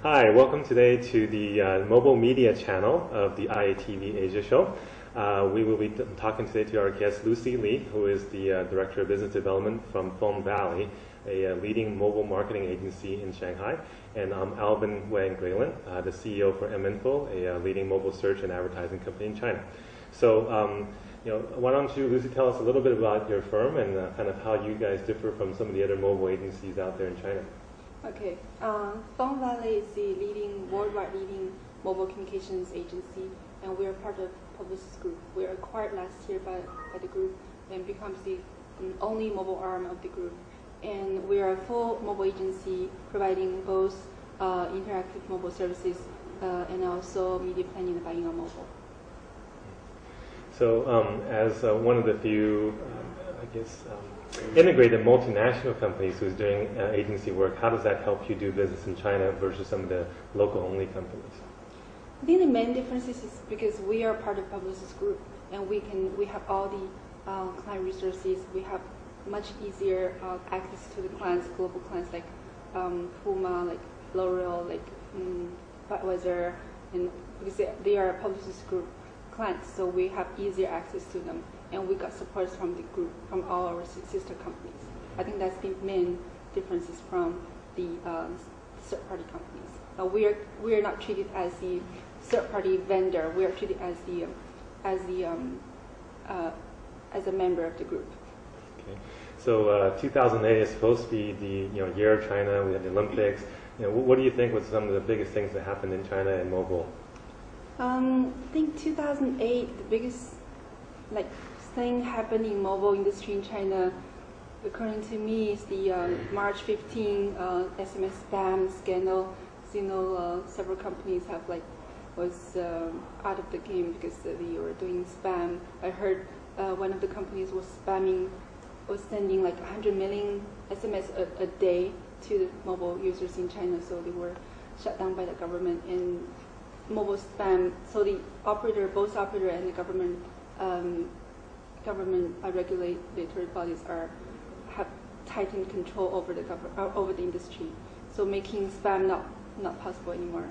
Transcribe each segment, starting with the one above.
Hi, welcome today to the mobile media channel of the iTV-Asia show. We will be talking today to our guest Lucy Lee, who is the Director of Business Development from Feng Valley, a leading mobile marketing agency in Shanghai. And I'm Alvin Wang Graylin, the CEO for MInfo, a leading mobile search and advertising company in China. So, why don't you, Lucy, tell us a little bit about your firm and kind of how you guys differ from some of the other mobile agencies out there in China. Okay, Feng Valley is the worldwide leading mobile communications agency, and we are part of Publicis Group. We were acquired last year by the group and becomes the only mobile arm of the group. And we are a full mobile agency providing both interactive mobile services and also media planning and buying on mobile. So as one of the few, integrated multinational companies who's doing agency work, how does that help you do business in China versus some of the local-only companies? I think the main difference is because we are part of Publicis Group, and we have all the client resources. We have much easier access to the clients, global clients like Puma, like L'Oreal, like Budweiser, and because they are Publicis Group clients, so we have easier access to them, and we got support from the group, from all our sister companies. I think that's the main differences from the third-party companies. We are not treated as the third-party vendor. We are treated as a member of the group. Okay. So 2008 is supposed to be the year of China. We had the Olympics. What do you think was some of the biggest things that happened in China and mobile? I think 2008, the biggest thing happened in mobile industry in China, according to me, is the March 15 SMS spam scandal. Several companies was out of the game because they were doing spam. I heard one of the companies was sending 100 million SMS a day to the mobile users in China, so they were shut down by the government. And mobile spam, so the both operator and the government regulatory bodies have tightened control over the industry, so making spam not possible anymore.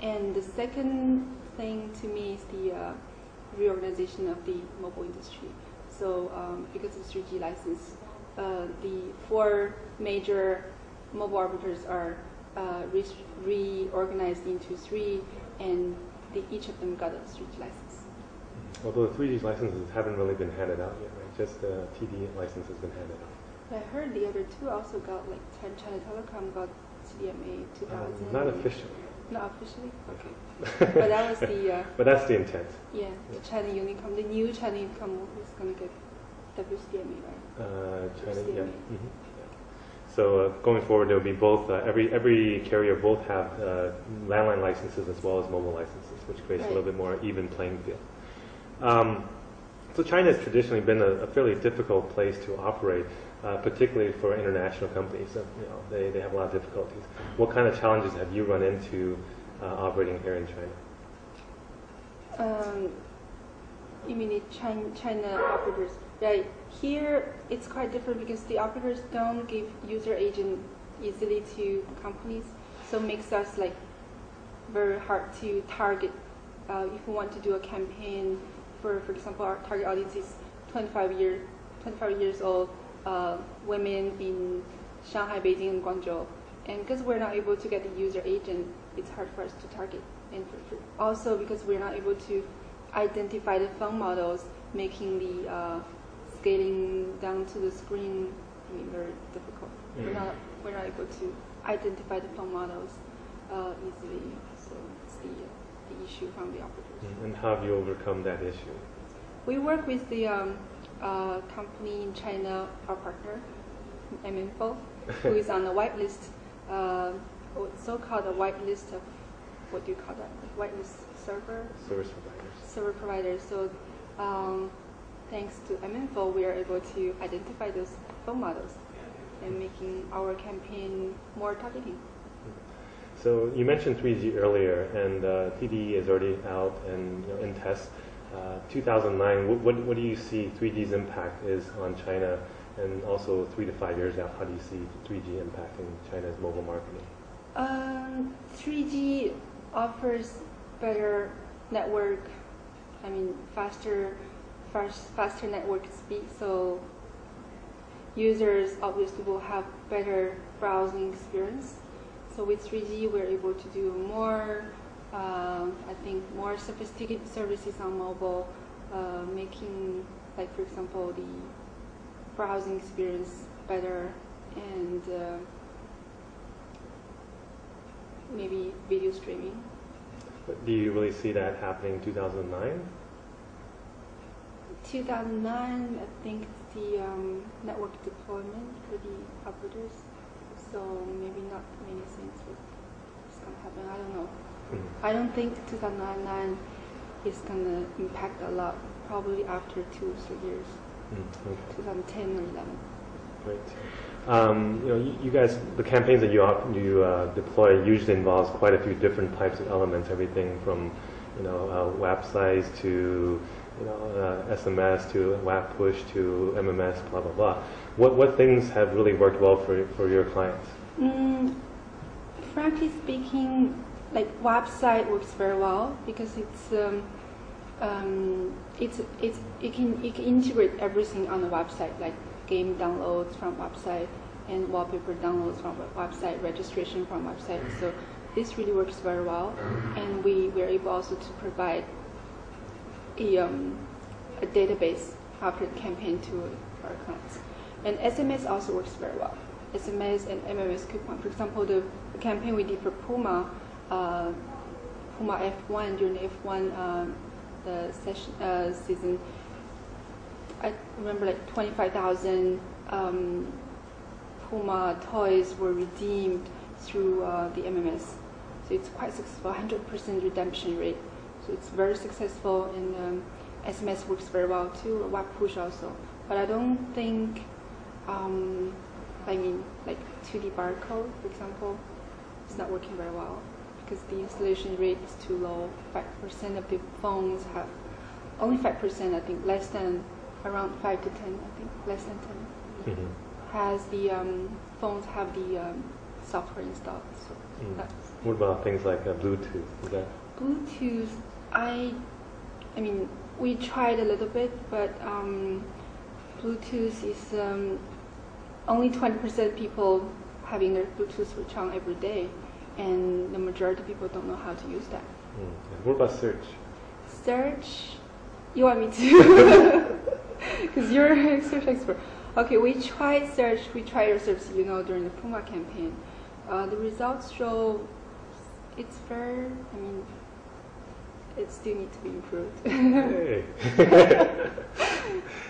And the second thing to me is the reorganization of the mobile industry. So because of 3G license, the 4 major mobile operators are reorganized into 3, and each of them got a 3G license. Although the 3G licenses haven't really been handed out yet, right? Just the TD license has been handed out. I heard the other 2 also got, China Telecom got CDMA 2000. Not officially. Not officially? Okay. But that was the... but that's the intent. Yeah, the China Unicom, the new China Unicom is going to get WCDMA, right? China, yeah. Mm-hmm. So going forward, there will be both. Every carrier both have landline licenses as well as mobile licenses, which creates a little bit more even playing field. So China has traditionally been a fairly difficult place to operate, particularly for international companies. So, they have a lot of difficulties. What kind of challenges have you run into operating here in China? You mean the China operators? Right. Here, it's quite different because the operators don't give user agent easily to companies, so it makes us very hard to target. If we want to do a campaign, for example, our target audience is 25 years old women in Shanghai, Beijing, and Guangzhou, and because we're not able to get the user agent, it's hard for us to target. And also because we're not able to identify the phone models, making the scaling down to the screen very difficult. Mm-hmm. We're not able to identify the phone models easily, so it's the issue from the operators. Mm-hmm. And how have you overcome that issue? We work with the company in China, our partner, MInfo, who is on the whitelist, so-called a whitelist of, what do you call that? Whitelist server? Server providers. So thanks to MInfo, we are able to identify those phone models and making our campaign more targeting. So you mentioned 3G earlier, and TD is already out and in test. 2009, what do you see 3G's impact is on China, and also 3 to 5 years out, how do you see 3G impacting China's mobile marketing? 3G offers better network, faster network speed, so users obviously will have better browsing experience. So with 3G, we're able to do more, more sophisticated services on mobile, making, like for example, the browsing experience better, and maybe video streaming. But do you really see that happening in 2009? 2009, I think the network deployment for the operators. So maybe not many things is going to happen. I don't know. I don't think 2009 is going to impact a lot. Probably after 2 or 3 years. Okay. 2010 or 11. Great. You guys, the campaigns that you deploy usually involves quite a few different types of elements. Everything from websites to SMS to WAP push to MMS, blah blah blah. What things have really worked well for your clients? Frankly speaking, like website works very well because it can integrate everything on the website, like game downloads from website and wallpaper downloads from website, registration from website. So this really works very well, and we were able also to provide a database after the campaign to our clients. And SMS also works very well. SMS and MMS coupon. For example, the campaign we did for Puma F1 during the F1 season, I remember like 25,000 Puma toys were redeemed through the MMS. So it's quite successful, 100% redemption rate. So it's very successful, and SMS works very well too, or web push also. But I don't think, like 2D barcode, for example, it's not working very well because the installation rate is too low. 5% of the phones have, only 5%, I think, less than, around 5 to 10, I think, less than 10, has the phones have the software installed. So that's. What about things like Bluetooth? Is that? Bluetooth, we tried a little bit, but Bluetooth is only 20% people having their Bluetooth switch on every day, and the majority of people don't know how to use that. What about search? Search, you want me to? Because you're a search expert. Okay, we tried search, our search, during the Puma campaign. The results show it's very, it still needs to be improved. Hey.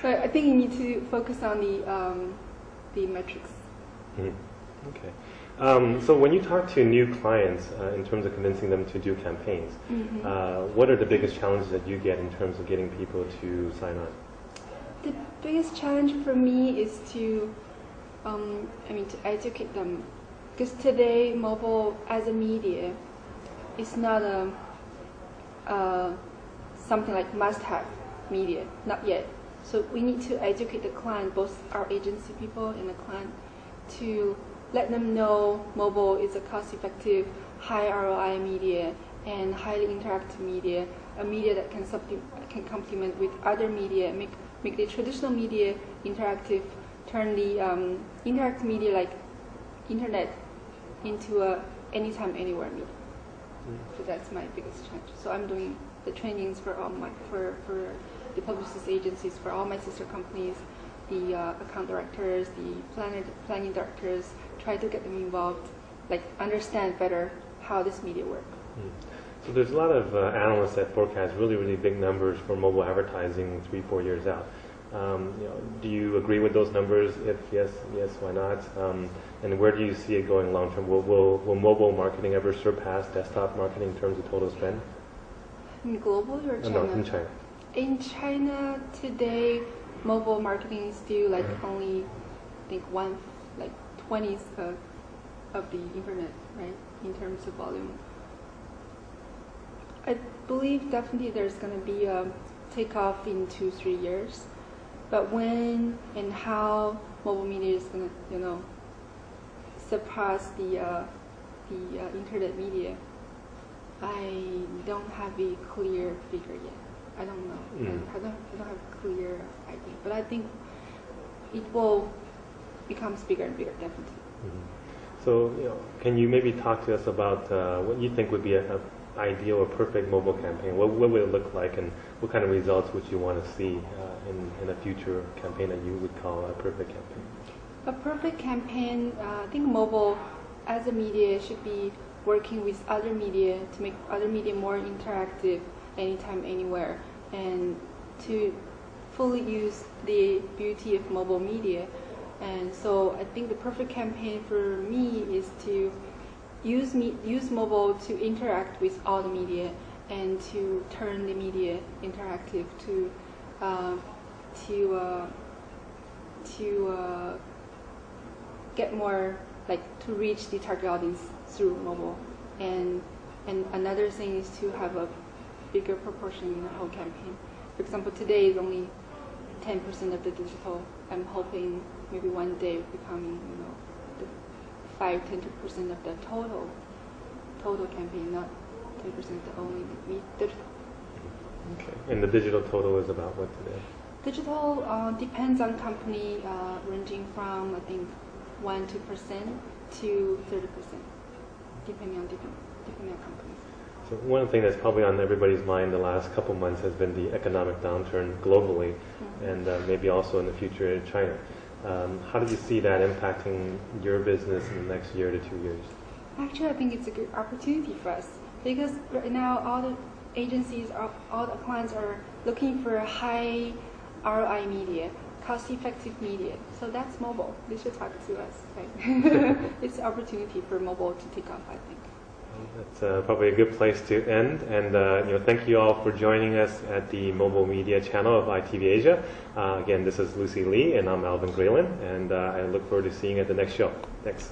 But I think you need to focus on the metrics. Okay. So when you talk to new clients in terms of convincing them to do campaigns, what are the biggest challenges that you get in terms of getting people to sign on? The biggest challenge for me is to educate them, because today mobile as a media is not something like must-have media, not yet. So we need to educate the client, both our agency people and the client, to let them know mobile is a cost-effective, high ROI media and highly interactive media, a media that can complement with other media, make the traditional media interactive, turn the interactive media like internet into a anytime, anywhere media. So that's my biggest challenge. So I'm doing the trainings for the publicist agencies, for all my sister companies, the account directors, the planning directors, try to get them involved, like understand better how this media works. So there's a lot of analysts that forecast really, really big numbers for mobile advertising 3-4 years out. Do you agree with those numbers? If yes, why not? And where do you see it going long term? Will mobile marketing ever surpass desktop marketing in terms of total spend? In global or China? No, in China. In China today, mobile marketing is still like only, I think 20th of the internet, right? In terms of volume. I believe definitely there's going to be a takeoff in 2-3 years, but when and how mobile media is going to, surpass the the internet media, I don't have a clear figure yet. I don't know. I don't have a clear idea. But I think it will become bigger and bigger, definitely. So, can you maybe talk to us about what you think would be an ideal or perfect mobile campaign? What would it look like, and what kind of results would you want to see in a future campaign that you would call a perfect campaign? A perfect campaign, I think mobile as a media should be working with other media to make other media more interactive anytime, anywhere, and to fully use the beauty of mobile media. And so I think the perfect campaign for me is to use mobile to interact with all the media and to turn the media interactive to get more, like, to reach the target audience through mobile. And another thing is to have a bigger proportion in the whole campaign. For example, today is only 10% of the digital. I'm hoping maybe one day becoming, the 5-10% of the total campaign, not 10% the only digital. Okay. And the digital total is about what today? Digital depends on company, ranging from, I think, 1-2% to 30%, depending on different companies. So one thing that's probably on everybody's mind the last couple months has been the economic downturn globally, and maybe also in the future in China. How do you see that impacting your business in the next year to 2 years? Actually, I think it's a good opportunity for us, because right now all the agencies, all the clients are looking for high ROI media, cost-effective media. So that's mobile. They should talk to us, right? It's an opportunity for mobile to take off, I think. That's probably a good place to end. And thank you all for joining us at the mobile media channel of iTV-Asia. Again, this is Lucy Lee, and I'm Alvin Grayland, and I look forward to seeing you at the next show. Thanks.